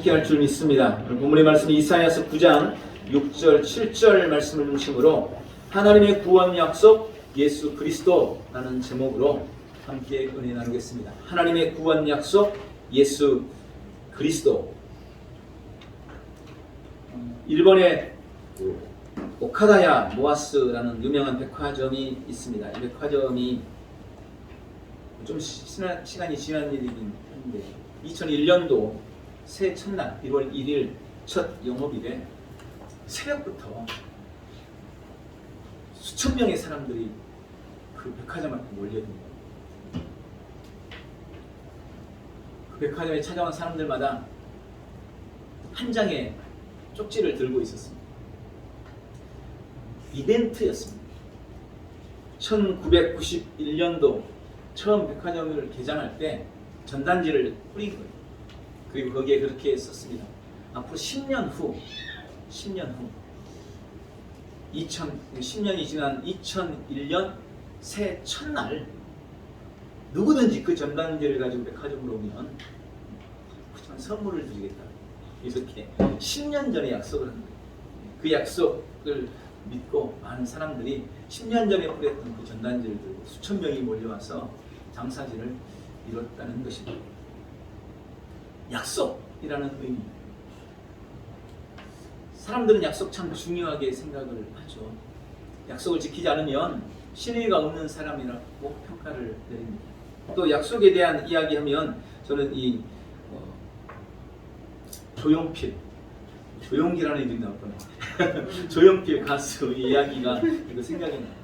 함께할 줄 믿습니다. 오늘 본문의 말씀이 이사야서 9장 6절 7절 말씀을 중심으로 하나님의 구원 약속 예수 그리스도라는 제목으로 함께 은혜 나누겠습니다. 하나님의 구원 약속 예수 그리스도. 일본의 오카다야 모아스라는 유명한 백화점이 있습니다. 이 백화점이 좀 시간이 지난 일이긴 한데 2001년도 새해 첫날 1월 1일 첫 영업일에 새벽부터 수천 명의 사람들이 그 백화점 앞에 몰려듭니다. 그 백화점에 찾아온 사람들마다 한 장의 쪽지를 들고 있었습니다. 이벤트였습니다. 1991년도 처음 백화점을 개장할 때 전단지를 뿌린 거예요. 그리고 거기에 그렇게 썼습니다. 앞으로 10년 후 10년이 지난 2001년 새해 첫날 누구든지 그 전단지를 가지고 백화점으로 오면 선물을 드리겠다. 이렇게 10년 전에 약속을 한 거예요. 그 약속을 믿고 많은 사람들이 10년 전에 뿌렸던 그 전단지를 들고 수천 명이 몰려와서 장사진을 이뤘다는 것입니다. 약속이라는 의미. 사람들은 약속 참 중요하게 생각을 하죠. 약속을 지키지 않으면 신의가 없는 사람이라고 평가를 내립니다. 또 약속에 대한 이야기하면 저는 이 조용필이라는 이름이 나왔거든요. 조용필 가수 이야기가 이거 생각이 나요.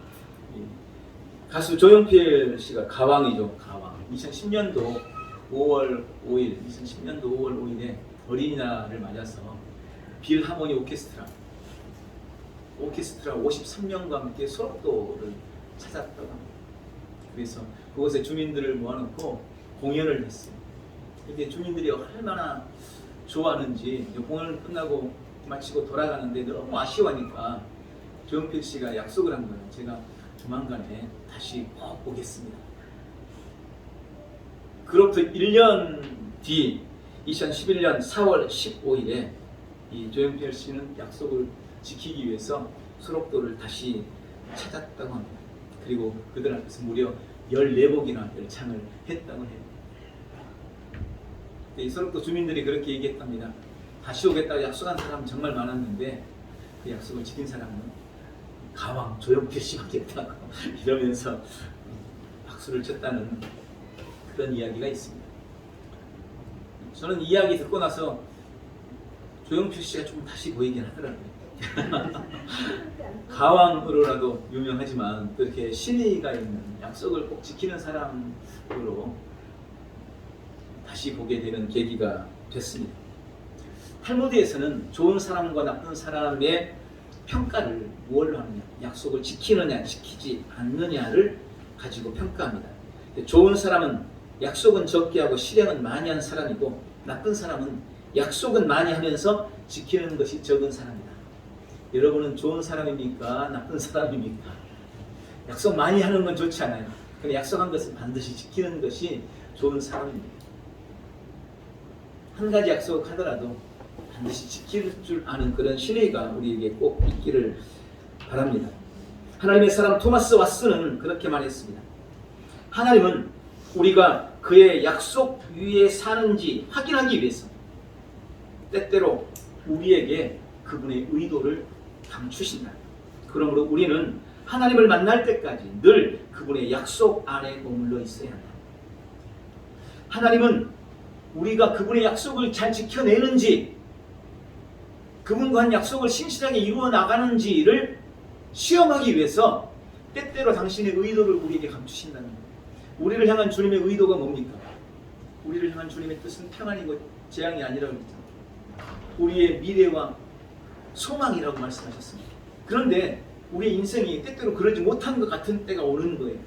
가수 조용필 씨가 가왕이죠. 가왕. 2010년도 5월 5일에 어린이날을 맞아서 빌하모니 오케스트라 53명과 함께 소록도를 찾았다고 합니다. 그래서 그곳에 주민들을 모아놓고 공연을 했어요. 근데 주민들이 얼마나 좋아하는지 공연을 끝나고 마치고 돌아가는데 너무 아쉬워하니까 조용필 씨가 약속을 한 거예요. 제가 조만간에 다시 꼭 오겠습니다. 그로부터 1년 뒤 2011년 4월 15일에 이 조용필 씨는 약속을 지키기 위해서 소록도를 다시 찾았다고 합니다. 그리고 그들 앞에서 무려 14곡이나 열창을 했다고 해요. 이 소록도 주민들이 그렇게 얘기했답니다. 다시 오겠다고 약속한 사람은 정말 많았는데 그 약속을 지킨 사람은 가왕 조용필 씨밖에 없다고 이러면서 박수를 쳤다는 그런 이야기가 있습니다. 저는 이 이야기 듣고 나서 조용필 씨가 좀 다시 보이긴 하더라고요. 가왕으로라도 유명하지만 그렇게 신의가 있는 약속을 꼭 지키는 사람으로 다시 보게 되는 계기가 됐습니다. 탈무드에서는 좋은 사람과 나쁜 사람의 평가를 무엇로 하느냐, 약속을 지키느냐 지키지 않느냐를 가지고 평가합니다. 좋은 사람은 약속은 적게 하고 실행은 많이 한 사람이고, 나쁜 사람은 약속은 많이 하면서 지키는 것이 적은 사람이다. 여러분은 좋은 사람입니까? 나쁜 사람입니까? 약속 많이 하는 건 좋지 않아요. 근데 약속한 것을 반드시 지키는 것이 좋은 사람입니다. 한 가지 약속하더라도 반드시 지킬 줄 아는 그런 신의가 우리에게 꼭 있기를 바랍니다. 하나님의 사람 토마스 왓슨은 그렇게 말했습니다. 하나님은 우리가 그의 약속 위에 사는지 확인하기 위해서 때때로 우리에게 그분의 의도를 감추신다. 그러므로 우리는 하나님을 만날 때까지 늘 그분의 약속 안에 머물러 있어야 한다. 하나님은 우리가 그분의 약속을 잘 지켜내는지, 그분과 한 약속을 신실하게 이루어 나가는지를 시험하기 위해서 때때로 당신의 의도를 우리에게 감추신다는 거예요. 우리를 향한 주님의 의도가 뭡니까? 우리를 향한 주님의 뜻은 평안이고 재앙이 아니라고 했잖아요. 우리의 미래와 소망이라고 말씀하셨습니다. 그런데 우리의 인생이 때때로 그러지 못한 것 같은 때가 오는 거예요.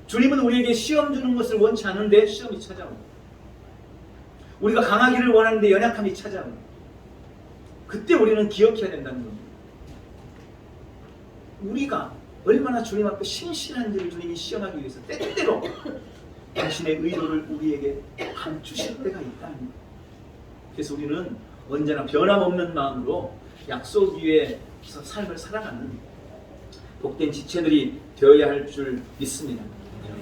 주님은 우리에게 시험 주는 것을 원치 않은데 시험이 찾아옵니다. 우리가 강하기를 원하는데 연약함이 찾아옵니다. 그때 우리는 기억해야 된다는 겁니다. 우리가 얼마나 주님 앞에 신실한지를 주님이 시험하기 위해서 때때로 당신의 의도를 우리에게 감추실 때가 있다는 거예요. 그래서 우리는 언제나 변함없는 마음으로 약속 위에서 삶을 살아가는 복된 지체들이 되어야 할 줄 믿습니다.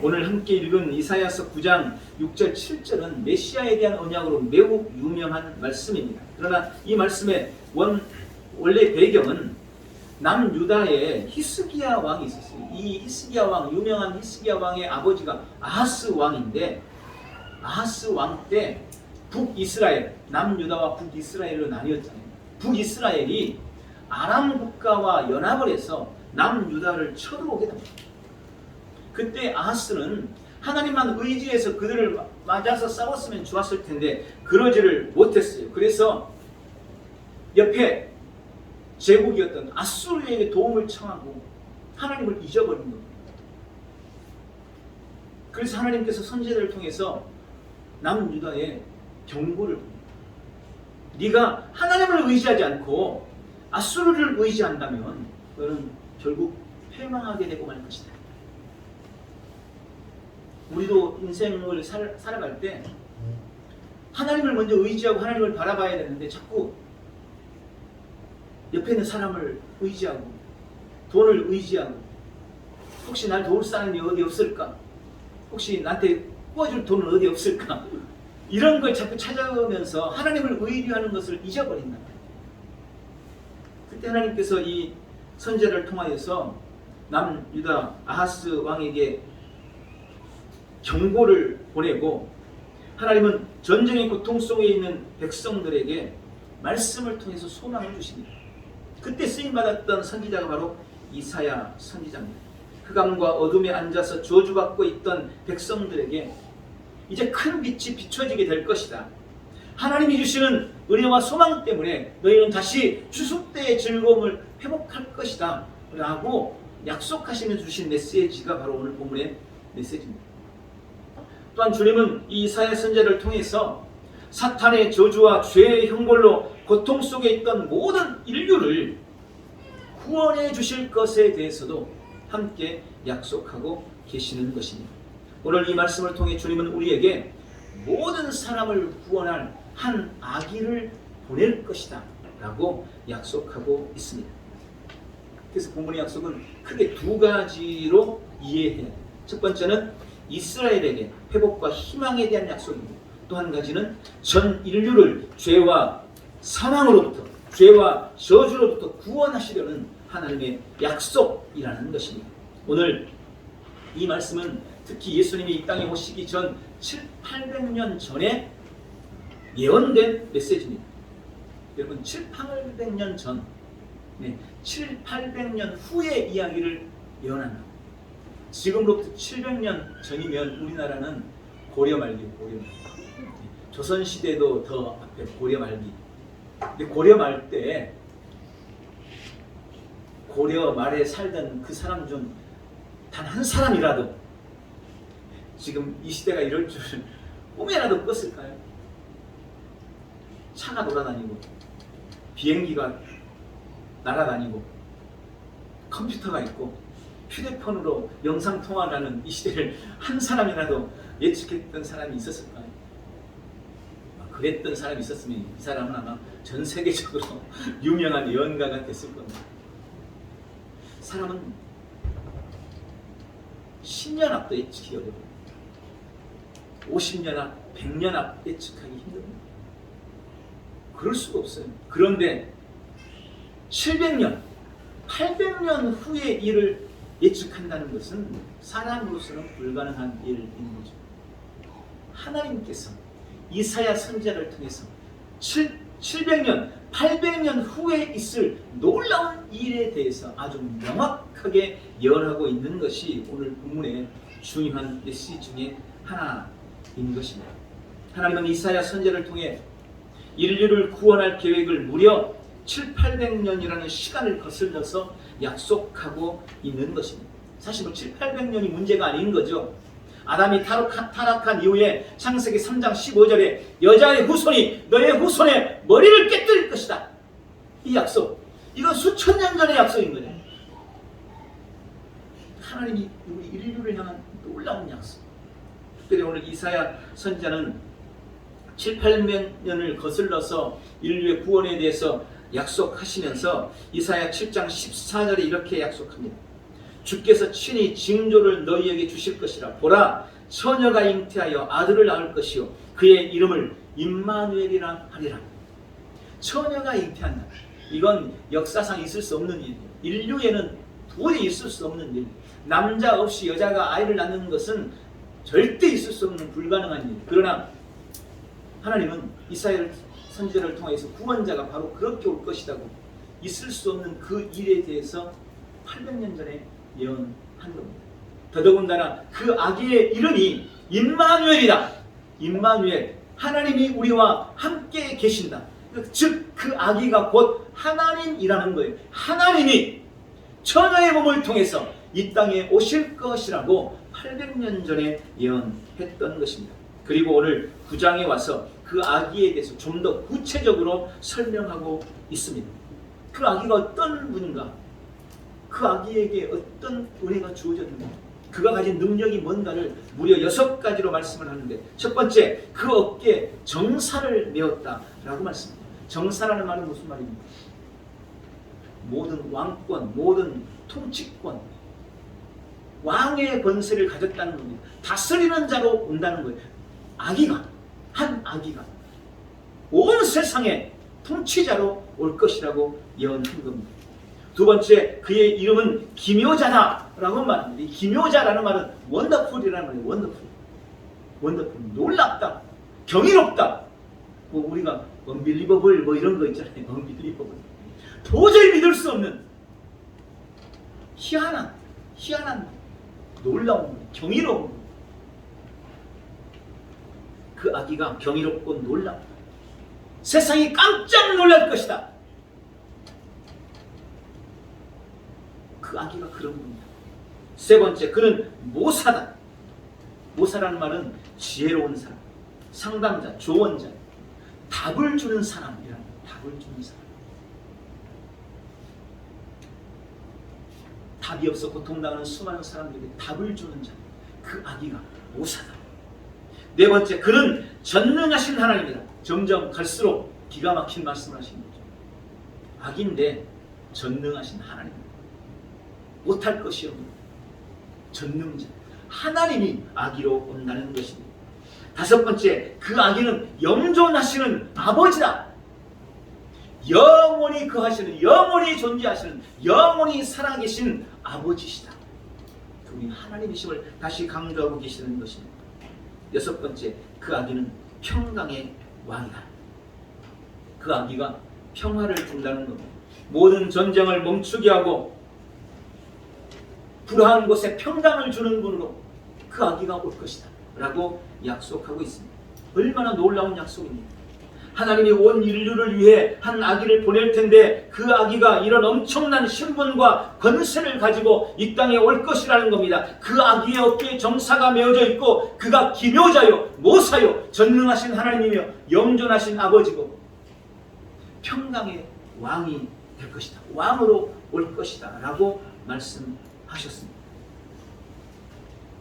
오늘 함께 읽은 이사야서 9장 6절 7절은 메시아에 대한 언약으로 매우 유명한 말씀입니다. 그러나 이 말씀의 원래 배경은 남유다에 히스기야 왕이 있었어요. 이 히스기야 왕, 유명한 히스기야 왕의 아버지가 아하스 왕인데, 아하스 왕 때 북이스라엘, 남유다와 북이스라엘로 나뉘었잖아요. 북이스라엘이 아람 국가와 연합을 해서 남유다를 쳐들어오게 됩니다. 그때 아하스는 하나님만 의지해서 그들을 맞아서 싸웠으면 좋았을 텐데 그러지를 못했어요. 그래서 옆에 제국이었던 아수르에게 도움을 청하고 하나님을 잊어버린 겁니다. 그래서 하나님께서 선지자를 통해서 남유다에 경고를 봅니다. 네가 하나님을 의지하지 않고 아수르를 의지한다면 너는 결국 패망하게 되고 말 것이다. 우리도 인생을 살아갈 때 하나님을 먼저 의지하고 하나님을 바라봐야 되는데 자꾸 옆에 있는 사람을 의지하고 돈을 의지하고 혹시 날 도울 사람이 어디 없을까? 혹시 나한테 구워줄 돈은 어디 없을까? 이런 걸 자꾸 찾아오면서 하나님을 의지하는 것을 잊어버린다. 그때 하나님께서 이 선지자를 통하여서 남유다 아하스 왕에게 경고를 보내고 하나님은 전쟁의 고통 속에 있는 백성들에게 말씀을 통해서 소망을 주십니다. 그때 쓰임받았던 선지자가 바로 이사야 선지자입니다. 흑암과 어둠에 앉아서 저주받고 있던 백성들에게 이제 큰 빛이 비춰지게 될 것이다. 하나님이 주시는 은혜와 소망 때문에 너희는 다시 추수 때의 즐거움을 회복할 것이다 라고 약속하시며 주신 메시지가 바로 오늘 본문의 메시지입니다. 또한 주님은 이 이사야 선지자를 통해서 사탄의 저주와 죄의 형벌로 고통 속에 있던 모든 인류를 구원해 주실 것에 대해서도 함께 약속하고 계시는 것입니다. 오늘 이 말씀을 통해 주님은 우리에게 모든 사람을 구원할 한 아기를 보낼 것이다 라고 약속하고 있습니다. 그래서 본문의 약속은 크게 두 가지로 이해해야 해요. 첫 번째는 이스라엘에게 회복과 희망에 대한 약속입니다. 또 한 가지는 전 인류를 죄와 사망으로부터, 죄와 저주로부터 구원하시려는 하나님의 약속이라는 것입니다. 오늘 이 말씀은 특히 예수님이 이 땅에 오시기 전 700~800년 전에 예언된 메시지입니다. 여러분 700~800년 전, 700~800년 후의 이야기를 예언한다. 지금으로부터 700년 전이면 우리나라는 고려 말기, 조선시대도 더 앞에 고려 말기. 근데 고려 말 때 고려 말에 살던 그 사람 중 단 한 사람이라도 지금 이 시대가 이럴 줄 꿈에라도 꿨을까요? 차가 돌아다니고 비행기가 날아다니고 컴퓨터가 있고 휴대폰으로 영상통화를 하는 이 시대를 한 사람이라도 예측했던 사람이 있었을까요? 그랬던 사람이 있었으면 이 사람은 아마 전 세계적으로 유명한 예언가가 됐을 겁니다. 사람은 10년 앞도 예측하기 어려워요. 50년 앞, 100년 앞 예측하기 힘듭니다. 그럴 수가 없어요. 그런데 700년, 800년 후의 일을 예측한다는 것은 사람으로서는 불가능한 일인 거죠. 하나님께서 이사야 선지자를 통해서 700년, 800년 후에 있을 놀라운 일에 대해서 아주 명확하게 예언하고 있는 것이 오늘 본문의 중요한 메시지 중에 하나인 것입니다. 하나님은 이사야 선지자를 통해 인류를 구원할 계획을 무려 700~800년이라는 시간을 거슬러서 약속하고 있는 것입니다. 사실 700~800년이 문제가 아닌 거죠. 아담이 타락한 이후에 창세기 3장 15절에 여자의 후손이 너의 후손의 머리를 깨뜨릴 것이다. 이 약속, 이건 수천 년 전의 약속인 거죠. 하나님이 우리 인류를 향한 놀라운 약속. 특별히 오늘 이사야 선지자는 7, 8년을 거슬러서 인류의 구원에 대해서 약속하시면서 이사야 7장 14절에 이렇게 약속합니다. 주께서 친히 징조를 너희에게 주실 것이라. 보라, 처녀가 잉태하여 아들을 낳을 것이요 그의 이름을 임마누엘이라 하리라. 처녀가 잉태한다. 이건 역사상 있을 수 없는 일이에요. 인류에는 도저히 있을 수 없는 일. 남자 없이 여자가 아이를 낳는 것은 절대 있을 수 없는 불가능한 일. 그러나 하나님은 이사야 선지자를 통해서 구원자가 바로 그렇게 올 것이라고 있을 수 없는 그 일에 대해서 800년 전에 예언한 겁니다. 더더군다나 그 아기의 이름이 임마누엘이다. 임마누엘, 하나님이 우리와 함께 계신다. 즉 그 아기가 곧 하나님이라는 거예요. 하나님이 처녀의 몸을 통해서 이 땅에 오실 것이라고 800년 전에 예언했던 것입니다. 그리고 오늘 9장에 와서 그 아기에 대해서 좀 더 구체적으로 설명하고 있습니다. 그 아기가 어떤 분인가? 그 아기에게 어떤 은혜가 주어졌는가? 그가 가진 능력이 뭔가를 무려 6가지로 말씀을 하는데, 첫 번째, 그 어깨에 정사를 메었다라고 말씀합니다. 정사라는 말은 무슨 말입니까? 모든 왕권, 모든 통치권, 왕의 권세를 가졌다는 겁니다. 다스리는 자로 온다는 거예요. 아기가, 한 아기가 온 세상의 통치자로 올 것이라고 예언한 겁니다. 두 번째, 그의 이름은 기묘자다라고 말합니다. 이 기묘자라는 말은 원더풀이라는 말이에요. 원더풀, 놀랍다, 경이롭다. 뭐 우리가 unbelievable 뭐 이런 거 있잖아요. unbelievable, 도저히 믿을 수 없는, 희한한, 놀라운, 경이로운. 그 아기가 경이롭고 놀랍다. 세상이 깜짝 놀랄 것이다. 그 아기가 그런 겁니다. 세 번째, 그는 모사다. 모사라는 말은 지혜로운 사람, 상담자, 조언자, 답을 주는 사람이라는, 답을 주는 사람. 답이 없어 고통당하는 수많은 사람들에게 답을 주는 자, 그 아기가 모사다. 네 번째, 그는 전능하신 하나님이다. 점점 갈수록 기가 막힌 말씀을 하시는 거죠. 아기인데 전능하신 하나님, 못할 것이 없는 전능자 하나님이 아기로 온다는 것입니다. 다섯 번째, 그 아기는 영존하시는 아버지다. 영원히 거하시는, 영원히 존재하시는, 영원히 살아계신 아버지시다. 우리 하나님이심을 다시 강조하고 계시는 것입니다. 여섯 번째, 그 아기는 평강의 왕이다. 그 아기가 평화를 준다는 겁니다. 모든 전쟁을 멈추게 하고 불화한 곳에 평강을 주는 분으로 그 아기가 올 것이다 라고 약속하고 있습니다. 얼마나 놀라운 약속입니까? 하나님이 온 인류를 위해 한 아기를 보낼 텐데 그 아기가 이런 엄청난 신분과 권세를 가지고 이 땅에 올 것이라는 겁니다. 그 아기의 어깨에 정사가 메어져 있고 그가 기묘자요, 모사요, 전능하신 하나님이며 영존하신 아버지고 평강의 왕이 될 것이다. 왕으로 올 것이다 라고 말씀하셨습니다.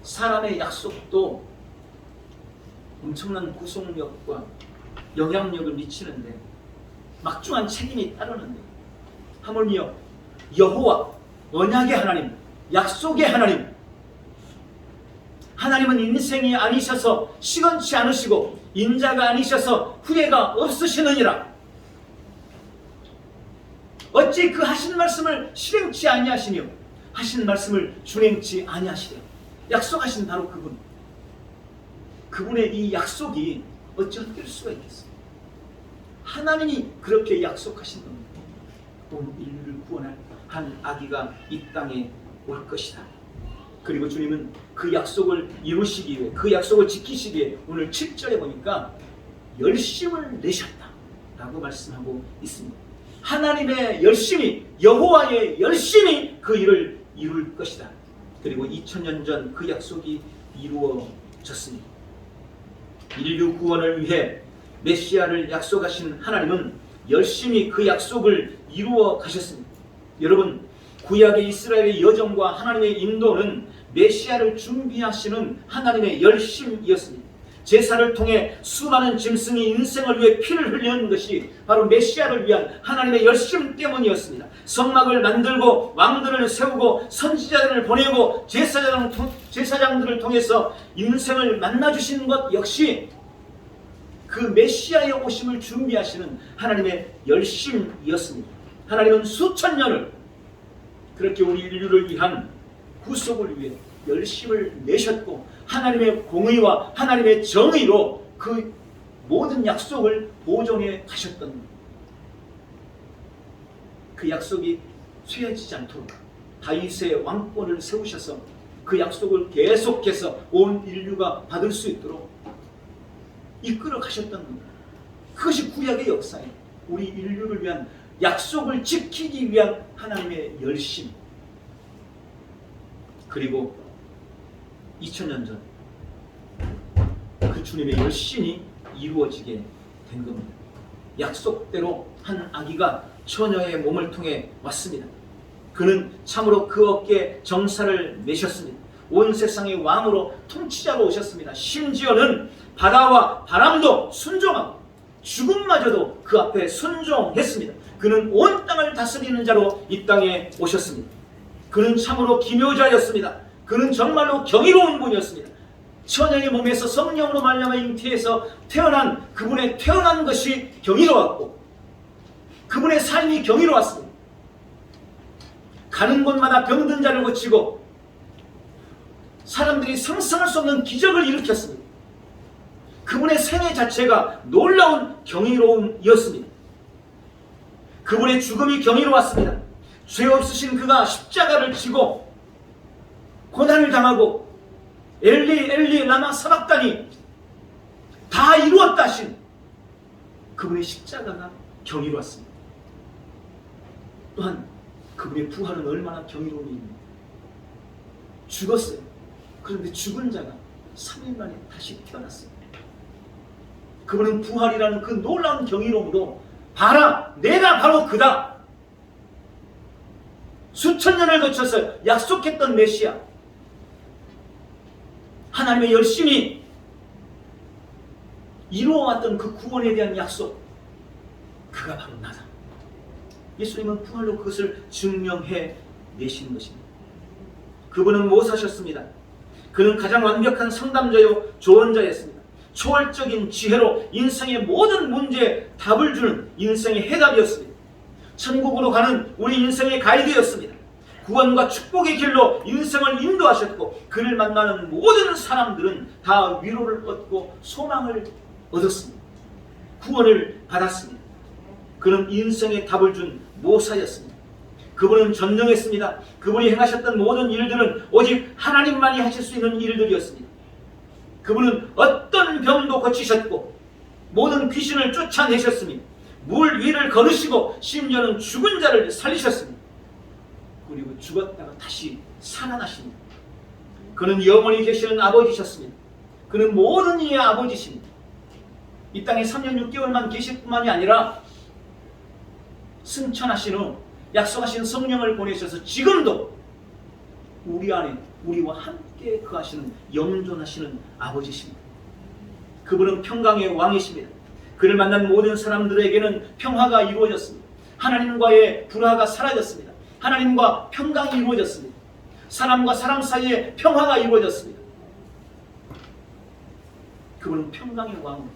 사람의 약속도 엄청난 구속력과 영향력을 미치는데 막중한 책임이 따르는데, 하물며 여호와, 언약의 하나님, 약속의 하나님, 하나님은 인생이 아니셔서 시건치 않으시고 인자가 아니셔서 후회가 없으시느니라. 어찌 그 하신 말씀을 실행치 아니하시며 하신 말씀을 준행치 아니하시랴. 약속하신 바로 그분, 그분의 이 약속이 어찌 헛될 수가 있겠어요? 하나님이 그렇게 약속하신 겁니다. 온 인류를 구원할 한 아기가 이 땅에 올 것이다. 그리고 주님은 그 약속을 이루시기 위해, 그 약속을 지키시기 위해 오늘 7절에 보니까 열심을 내셨다 라고 말씀하고 있습니다. 하나님의 열심이, 여호와의 열심이 그 일을 이룰 것이다. 그리고 2000년 전 그 약속이 이루어졌습니다. 인류 구원을 위해 메시아를 약속하신 하나님은 열심히 그 약속을 이루어 가셨습니다. 여러분, 구약의 이스라엘의 여정과 하나님의 인도는 메시아를 준비하시는 하나님의 열심이었습니다. 제사를 통해 수많은 짐승이 인생을 위해 피를 흘리는 것이 바로 메시아를 위한 하나님의 열심 때문이었습니다. 성막을 만들고 왕들을 세우고 선지자들을 보내고 제사장들을 통해서 인생을 만나주시는 것 역시 그 메시아의 오심을 준비하시는 하나님의 열심이었습니다. 하나님은 수천 년을 그렇게 우리 인류를 위한 구속을 위해 열심을 내셨고 하나님의 공의와 하나님의 정의로 그 모든 약속을 보존해 가셨던 그 약속이 쇠해지지 않도록 다윗의 왕권을 세우셔서 그 약속을 계속해서 온 인류가 받을 수 있도록 이끌어 가셨던 겁니다. 그것이 구약의 역사예요. 우리 인류를 위한 약속을 지키기 위한 하나님의 열심. 그리고 2000년 전 그 주님의 열심이 이루어지게 된 겁니다. 약속대로 한 아기가 처녀의 몸을 통해 왔습니다. 그는 참으로 그 어깨에 정사를 내셨습니다. 온 세상의 왕으로 통치자로 오셨습니다. 심지어는 바다와 바람도 순종하고 죽음마저도 그 앞에 순종했습니다. 그는 온 땅을 다스리는 자로 이 땅에 오셨습니다. 그는 참으로 기묘자였습니다. 그는 정말로 경이로운 분이었습니다. 처녀의 몸에서 성령으로 말미암아 잉태해서 태어난 그분의 태어난 것이 경이로웠고 그분의 삶이 경이로웠습니다. 가는 곳마다 병든 자를 고치고 사람들이 상상할 수 없는 기적을 일으켰습니다. 그분의 생애 자체가 놀라운 경이로움이었습니다. 그분의 죽음이 경이로웠습니다. 죄 없으신 그가 십자가를 지고 고난을 당하고 엘리 엘리 라마 사박다니 다 이루었다 하신 그분의 십자가가 경이로웠습니다. 또한 그분의 부활은 얼마나 경이로운 일입니까? 죽었어요. 그런데 죽은 자가 3일 만에 다시 태어났어요. 그분은 부활이라는 그 놀라운 경이로움으로 봐라, 내가 바로 그다. 수천 년을 거쳐서 약속했던 메시아, 하나님의 열심히 이루어왔던 그 구원에 대한 약속, 그가 바로 나다. 예수님은 부활로 그것을 증명해 내신 것입니다. 그분은 무엇하셨습니다? 그는 가장 완벽한 상담자요 조언자였습니다. 초월적인 지혜로 인생의 모든 문제에 답을 주는 인생의 해답이었습니다. 천국으로 가는 우리 인생의 가이드였습니다. 구원과 축복의 길로 인생을 인도하셨고 그를 만나는 모든 사람들은 다 위로를 얻고 소망을 얻었습니다. 구원을 받았습니다. 그는 인생의 답을 준 모사였습니다. 그분은 전능했습니다. 그분이 행하셨던 모든 일들은 오직 하나님만이 하실 수 있는 일들이었습니다. 그분은 어떤 병도 고치셨고 모든 귀신을 쫓아내셨습니다. 물 위를 걸으시고 심지어는 죽은 자를 살리셨습니다. 그리고 죽었다가 다시 살아나십니다. 그는 영원히 계시는 아버지셨습니다. 그는 모든 이의 아버지십니다. 이 땅에 3년 6개월만 계실 뿐만이 아니라 승천하신 후 약속하신 성령을 보내셔서 지금도 우리 안에 우리와 함께 거하시는 영존하시는 아버지십니다. 그분은 평강의 왕이십니다. 그를 만난 모든 사람들에게는 평화가 이루어졌습니다. 하나님과의 불화가 사라졌습니다. 하나님과 평강이 이루어졌습니다. 사람과 사람 사이에 평화가 이루어졌습니다. 그분은 평강의 왕,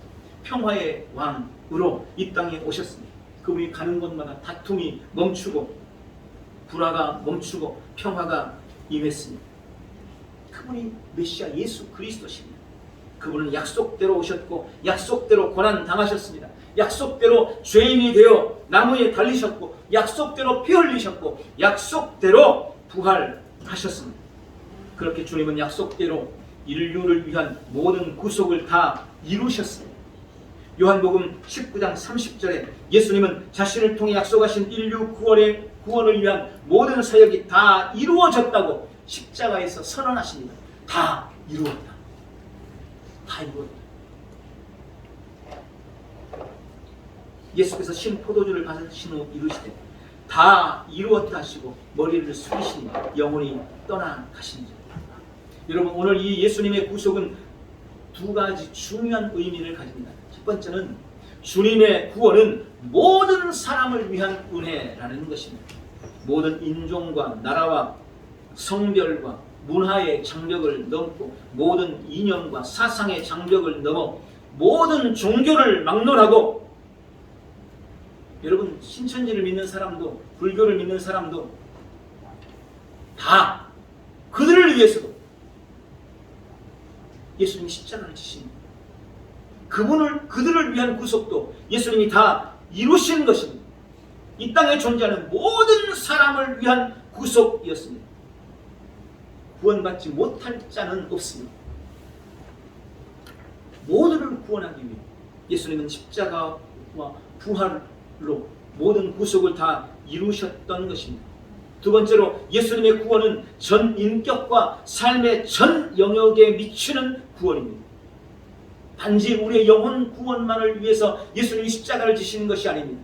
평화의 왕으로 이 땅에 오셨습니다. 그분이 가는 곳마다 다툼이 멈추고 불화가 멈추고 평화가 임했습니다. 그분이 메시아 예수 그리스도십니다. 그분은 약속대로 오셨고 약속대로 고난 당하셨습니다. 약속대로 죄인이 되어 나무에 달리셨고 약속대로 피 흘리셨고 약속대로 부활하셨습니다. 그렇게 주님은 약속대로 인류를 위한 모든 구속을 다 이루셨습니다. 요한복음 19장 30절에 예수님은 자신을 통해 약속하신 인류 구원을 위한 모든 사역이 다 이루어졌다고 십자가에서 선언하십니다. 다 이루었다. 다 이루었다. 예수께서 신 포도주를 받으신 후 이루시되 다 이루었다 하시고 머리를 숙이시니 영혼이 떠나가시니라. 여러분, 오늘 이 예수님의 구속은 두 가지 중요한 의미를 가집니다. 첫 번째는 주님의 구원은 모든 사람을 위한 은혜라는 것입니다. 모든 인종과 나라와 성별과 문화의 장벽을 넘고 모든 이념과 사상의 장벽을 넘어 모든 종교를 막론하고, 여러분 신천지를 믿는 사람도 불교를 믿는 사람도 다 그들을 위해서도 예수님이 십자가를 지십니다. 그들을 위한 구속도 예수님이 다 이루신 것입니다. 이 땅에 존재하는 모든 사람을 위한 구속이었습니다. 구원받지 못할 자는 없습니다. 모두를 구원하기 위해 예수님은 십자가와 부활로 모든 구속을 다 이루셨던 것입니다. 두 번째로 예수님의 구원은 전 인격과 삶의 전 영역에 미치는 구원입니다. 단지 우리의 영혼 구원만을 위해서 예수님이 십자가를 지시는 것이 아닙니다.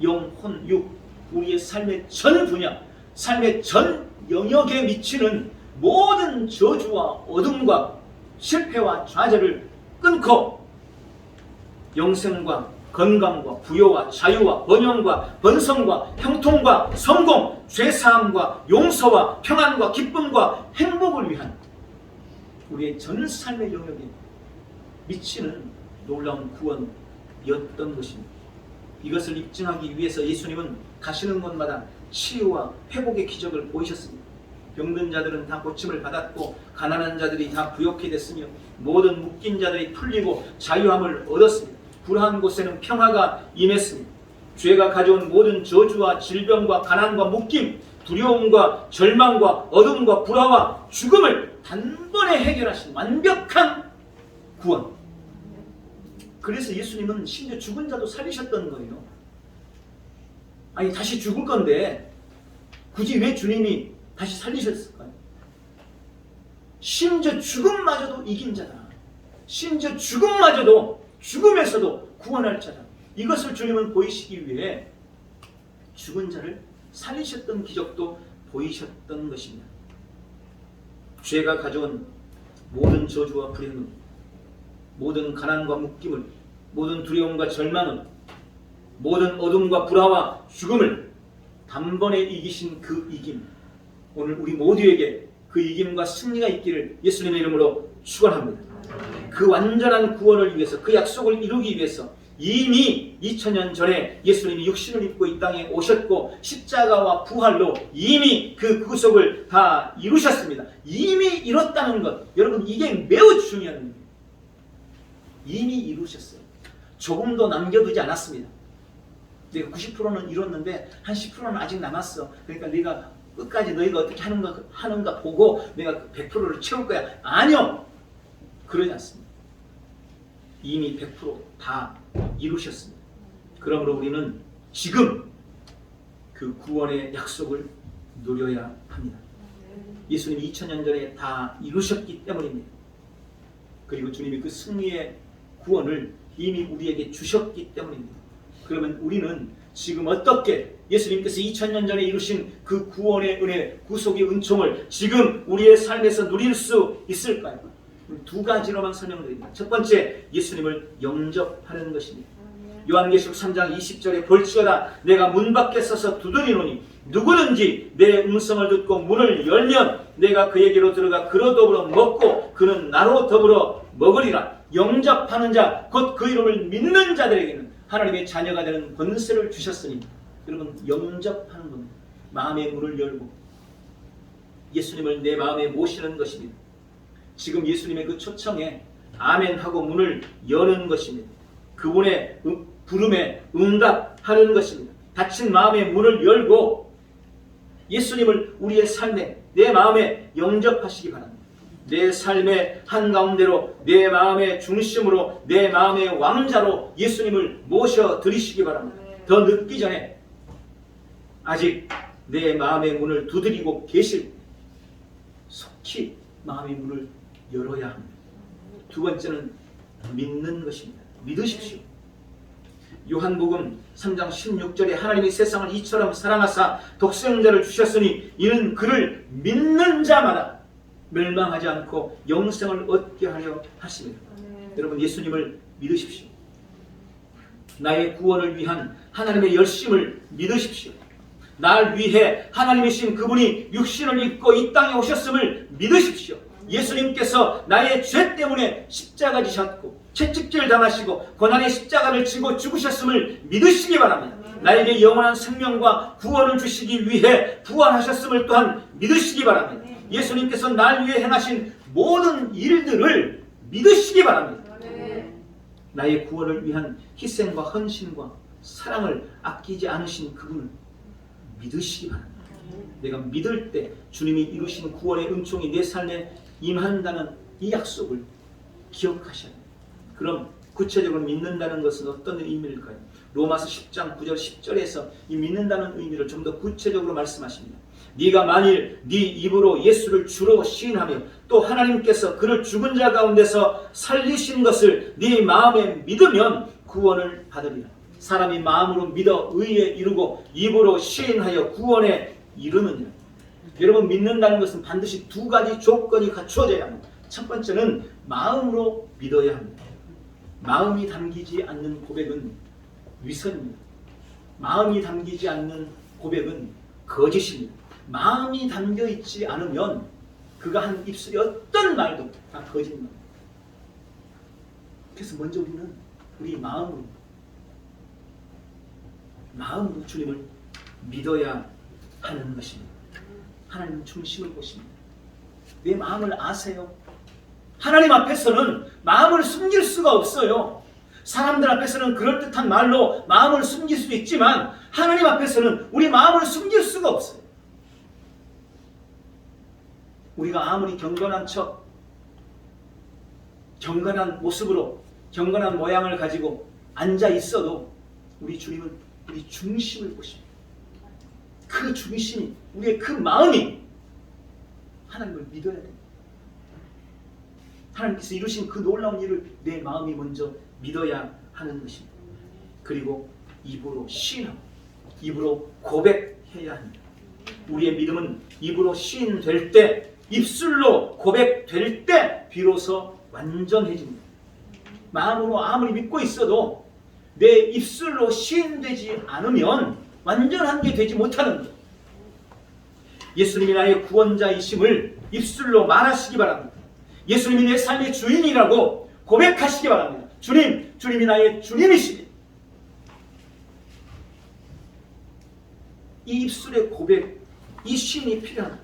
영혼, 육, 우리의 삶의 전 분야, 삶의 전 영역에 미치는 모든 저주와 어둠과 실패와 좌절을 끊고 영생과 건강과 부여와 자유와 번영과 번성과 형통과 성공, 죄사함과 용서와 평안과 기쁨과 행복을 위한 우리의 전 삶의 영역에 미치는 놀라운 구원이었던 것입니다. 이것을 입증하기 위해서 예수님은 가시는 곳마다 치유와 회복의 기적을 보이셨습니다. 병든 자들은 다 고침을 받았고 가난한 자들이 다 부욕해 됐으며 모든 묶인 자들이 풀리고 자유함을 얻었습니다. 불안한 곳에는 평화가 임했습니다. 죄가 가져온 모든 저주와 질병과 가난과 묶임, 두려움과 절망과 어둠과 불화와 죽음을 단번에 해결하신 완벽한 구원. 그래서 예수님은 심지어 죽은 자도 살리셨던 거예요. 아니 다시 죽을 건데 굳이 왜 주님이 다시 살리셨을까요? 심지어 죽음마저도 이긴 자다. 심지어 죽음에서도 구원할 자다. 이것을 주님은 보이시기 위해 죽은 자를 살리셨던 기적도 보이셨던 것입니다. 죄가 가져온 모든 저주와 불행을, 모든 가난과 묶임을, 모든 두려움과 절망을, 모든 어둠과 불화와 죽음을 단번에 이기신 그 이김, 오늘 우리 모두에게 그 이김과 승리가 있기를 예수님의 이름으로 축원합니다. 그 완전한 구원을 위해서, 그 약속을 이루기 위해서 이미 2000년 전에 예수님이 육신을 입고 이 땅에 오셨고 십자가와 부활로 이미 그 구속을 다 이루셨습니다. 이미 이뤘다는 것, 여러분 이게 매우 중요한 겁니다. 이미 이루셨어요. 조금도 남겨두지 않았습니다. 내가 90%는 이뤘는데 한 10%는 아직 남았어. 그러니까 내가 끝까지 너희가 어떻게 하는가 보고 내가 100%를 채울 거야. 아니요. 그러지 않습니다. 이미 100% 다 이루셨습니다. 그러므로 우리는 지금 그 구원의 약속을 누려야 합니다. 예수님이 2000년 전에 다 이루셨기 때문입니다. 그리고 주님이 그 승리의 구원을 이미 우리에게 주셨기 때문입니다. 그러면 우리는 지금 어떻게 예수님께서 2000년 전에 이루신 그 구원의 은혜, 구속의 은총을 지금 우리의 삶에서 누릴 수 있을까요? 두 가지로만 설명드립니다. 첫 번째, 예수님을 영접하는 것입니다. 요한계시록 3장 20절에 볼지어다 내가 문 밖에 서서 두드리노니 누구든지 내 음성을 듣고 문을 열면 내가 그에게로 들어가 그로 더불어 먹고 그는 나로 더불어 먹으리라. 영접하는 자, 곧 그 이름을 믿는 자들에게는 하나님의 자녀가 되는 권세를 주셨으니, 여러분 영접하는 겁니다. 마음의 문을 열고 예수님을 내 마음에 모시는 것입니다. 지금 예수님의 그 초청에 아멘하고 문을 여는 것입니다. 그분의 부름에 응답하는 것입니다. 닫힌 마음의 문을 열고 예수님을 우리의 삶에, 내 마음에 영접하시기 바랍니다. 내 삶의 한가운데로, 내 마음의 중심으로, 내 마음의 왕자로 예수님을 모셔드리시기 바랍니다. 더 늦기 전에 아직 내 마음의 문을 두드리고 계실, 속히 마음의 문을 열어야 합니다. 두 번째는 믿는 것입니다. 믿으십시오. 요한복음 3장 16절에 하나님이 세상을 이처럼 사랑하사 독생자를 주셨으니 이는 그를 믿는 자마다 멸망하지 않고 영생을 얻게 하려 하십니다. 여러분, 예수님을 믿으십시오. 나의 구원을 위한 하나님의 열심을 믿으십시오. 날 위해 하나님이신 그분이 육신을 입고 이 땅에 오셨음을 믿으십시오. 예수님께서 나의 죄 때문에 십자가 지셨고 채찍질 당하시고 고난의 십자가를 지고 죽으셨음을 믿으시기 바랍니다. 나에게 영원한 생명과 구원을 주시기 위해 부활하셨음을 또한 믿으시기 바랍니다. 예수님께서 날 위해 행하신 모든 일들을 믿으시기 바랍니다. 나의 구원을 위한 희생과 헌신과 사랑을 아끼지 않으신 그분을 믿으시기 바랍니다. 내가 믿을 때 주님이 이루신 구원의 은총이 내 삶에 임한다는 이 약속을 기억하셔야 합니다. 그럼 구체적으로 믿는다는 것은 어떤 의미일까요? 로마서 10장 9절 10절에서 이 믿는다는 의미를 좀 더 구체적으로 말씀하십니다. 네가 만일 네 입으로 예수를 주로 시인하며 또 하나님께서 그를 죽은 자 가운데서 살리신 것을 네 마음에 믿으면 구원을 받으리라. 사람이 마음으로 믿어 의에 이르고 입으로 시인하여 구원에 이르느니라. 여러분, 믿는다는 것은 반드시 두 가지 조건이 갖추어져야 합니다. 첫 번째는 마음으로 믿어야 합니다. 마음이 담기지 않는 고백은 위선입니다. 마음이 담기지 않는 고백은 거짓입니다. 마음이 담겨 있지 않으면 그가 한 입술이 어떤 말도 다 거짓말입니다. 그래서 먼저 우리는 우리 마음으로 주님을 믿어야 하는 것입니다. 하나님은 중심을 보십니다. 내 마음을 아세요? 하나님 앞에서는 마음을 숨길 수가 없어요. 사람들 앞에서는 그럴듯한 말로 마음을 숨길 수 있지만 하나님 앞에서는 우리 마음을 숨길 수가 없어요. 우리가 아무리 경건한 척, 경건한 모습으로, 경건한 모양을 가지고 앉아 있어도 우리 주님은 우리 중심을 보십니다. 그 중심이, 우리의 그 마음이 하나님을 믿어야 됩니다. 하나님께서 이루신 그 놀라운 일을 내 마음이 먼저 믿어야 하는 것입니다. 그리고 입으로 시인하고 입으로 고백해야 합니다. 우리의 믿음은 입으로 시인될 때, 입술로 고백될 때 비로소 완전해집니다. 마음으로 아무리 믿고 있어도 내 입술로 시인되지 않으면 완전한 게 되지 못하는 거예요. 예수님이 나의 구원자이심을 입술로 말하시기 바랍니다. 예수님이 내 삶의 주인이라고 고백하시기 바랍니다. 주님이 나의 주님이시니. 이 입술의 고백, 이 시인이 필요합니다.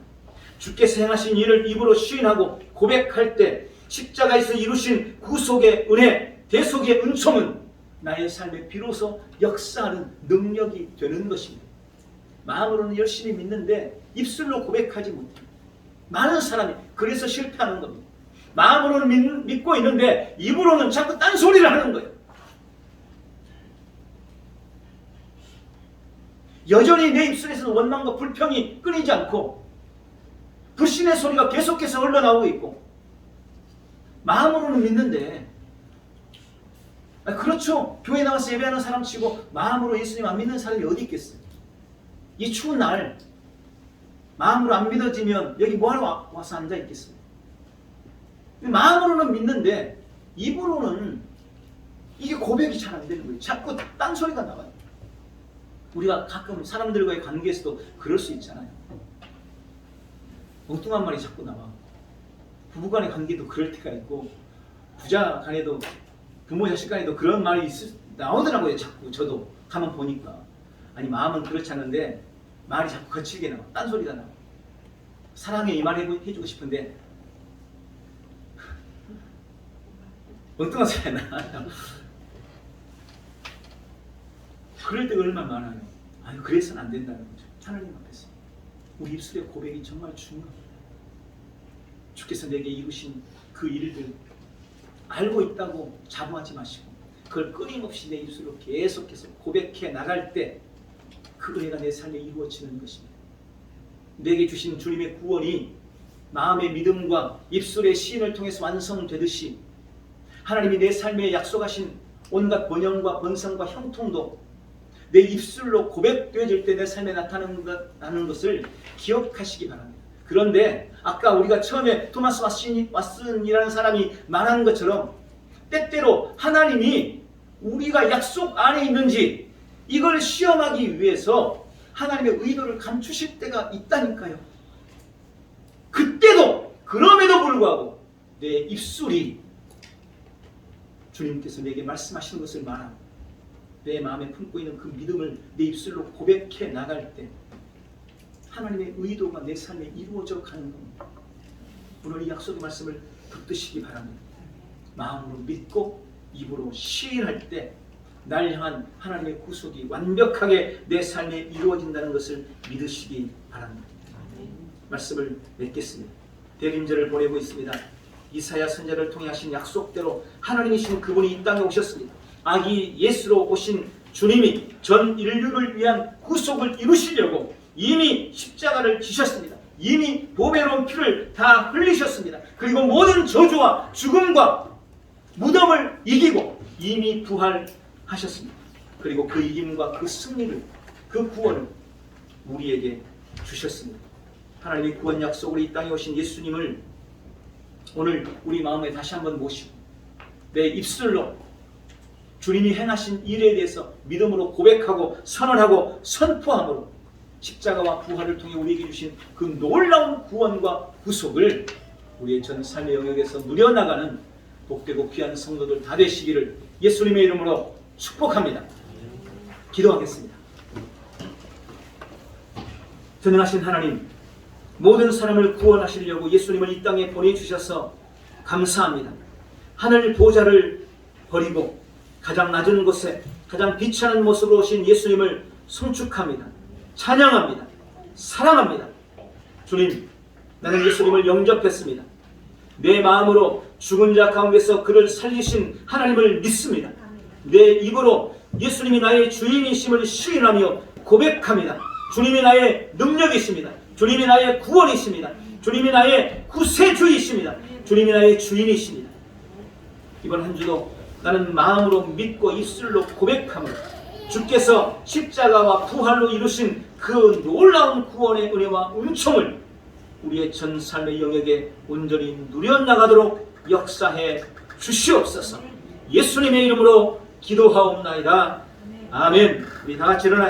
주께서 행하신 일을 입으로 시인하고 고백할 때 십자가에서 이루신 구속의 은혜, 대속의 은총은 나의 삶에 비로소 역사하는 능력이 되는 것입니다. 마음으로는 열심히 믿는데 입술로 고백하지 못합니다. 많은 사람이 그래서 실패하는 겁니다. 마음으로는 믿고 있는데 입으로는 자꾸 딴소리를 하는 거예요. 여전히 내 입술에서는 원망과 불평이 끊이지 않고 불신의 소리가 계속해서 흘러나오고 있고, 마음으로는 믿는데, 그렇죠. 교회 나와서 예배하는 사람 치고 마음으로 예수님 안 믿는 사람이 어디 있겠어요? 이 추운 날 마음으로 안 믿어지면 여기 뭐하러 와서 앉아 있겠어요? 마음으로는 믿는데 입으로는 이게 고백이 잘 안 되는 거예요. 자꾸 딴소리가 나와요. 우리가 가끔 사람들과의 관계에서도 그럴 수 있잖아요. 엉뚱한 말이 자꾸 나와. 부부간의 관계도 그럴 때가 있고, 부자 간에도, 부모 자식 간에도 그런 말이 나오더라고요. 자꾸 저도 가만 보니까. 아니, 마음은 그렇지 않은데 말이 자꾸 거칠게 나와. 딴소리가 나와. 사랑해 이 말 해주고 싶은데 엉뚱한 소리가 나와요. 그럴 때가 얼마나 많아요. 아유, 그래서는 안 된다는 거죠. 하나님 앞에서 우리 입술의 고백이 정말 중요합니다. 주께서 내게 이루신 그 일들 알고 있다고 자부하지 마시고 그걸 끊임없이 내 입술로 계속해서 고백해 나갈 때 그 은혜가 내 삶에 이루어지는 것입니다. 내게 주신 주님의 구원이 마음의 믿음과 입술의 시인을 통해서 완성되듯이 하나님이 내 삶에 약속하신 온갖 번영과 번성과 형통도 내 입술로 고백되어질 때 내 삶에 나타나는 것을 기억하시기 바랍니다. 그런데 아까 우리가 처음에 토마스 왓슨이라는 사람이 말한 것처럼 때때로 하나님이 우리가 약속 안에 있는지 이걸 시험하기 위해서 하나님의 의도를 감추실 때가 있다니까요. 그때도 그럼에도 불구하고 내 입술이 주님께서 내게 말씀하시는 것을 말하고 내 마음에 품고 있는 그 믿음을 내 입술로 고백해 나갈 때 하나님의 의도가 내 삶에 이루어져 가는 겁니다. 오늘 이 약속의 말씀을 붙드시기 바랍니다. 마음으로 믿고 입으로 시인할 때 날 향한 하나님의 구속이 완벽하게 내 삶에 이루어진다는 것을 믿으시기 바랍니다. 말씀을 맺겠습니다. 대림절을 보내고 있습니다. 이사야 선지자를 통해 하신 약속대로 하나님이신 그분이 이 땅에 오셨습니다. 아기 예수로 오신 주님이 전 인류를 위한 구속을 이루시려고 이미 십자가를 지셨습니다. 이미 보배로운 피를 다 흘리셨습니다. 그리고 모든 저주와 죽음과 무덤을 이기고 이미 부활하셨습니다. 그리고 그 이김과 그 승리를, 그 구원을 우리에게 주셨습니다. 하나님의 구원 약속으로 이 땅에 오신 예수님을 오늘 우리 마음에 다시 한번 모시고 내 입술로 주님이 행하신 일에 대해서 믿음으로 고백하고 선언하고 선포함으로 십자가와 부활을 통해 우리에게 주신 그 놀라운 구원과 구속을 우리의 전 삶의 영역에서 누려나가는 복되고 귀한 성도들 다 되시기를 예수님의 이름으로 축복합니다. 기도하겠습니다. 전능하신 하나님, 모든 사람을 구원하시려고 예수님을 이 땅에 보내주셔서 감사합니다. 하늘 보좌를 버리고 가장 낮은 곳에 가장 비천한 모습으로 오신 예수님을 송축합니다. 찬양합니다. 사랑합니다. 주님, 나는 예수님을 영접했습니다. 내 마음으로 죽은 자 가운데서 그를 살리신 하나님을 믿습니다. 내 입으로 예수님이 나의 주인이심을 시인하며 고백합니다. 주님이 나의 능력이십니다. 주님이 나의 구원이십니다. 주님이 나의 구세주이십니다. 주님이 나의 주인이십니다. 이번 한 주도 나는 마음으로 믿고 입술로 고백함으로 주께서 십자가와 부활로 이루신 그 놀라운 구원의 은혜와 은총을 우리의 전 삶의 영역에 온전히 누려나가도록 역사해 주시옵소서. 예수님의 이름으로 기도하옵나이다. 아멘. 우리 다 같이 일어나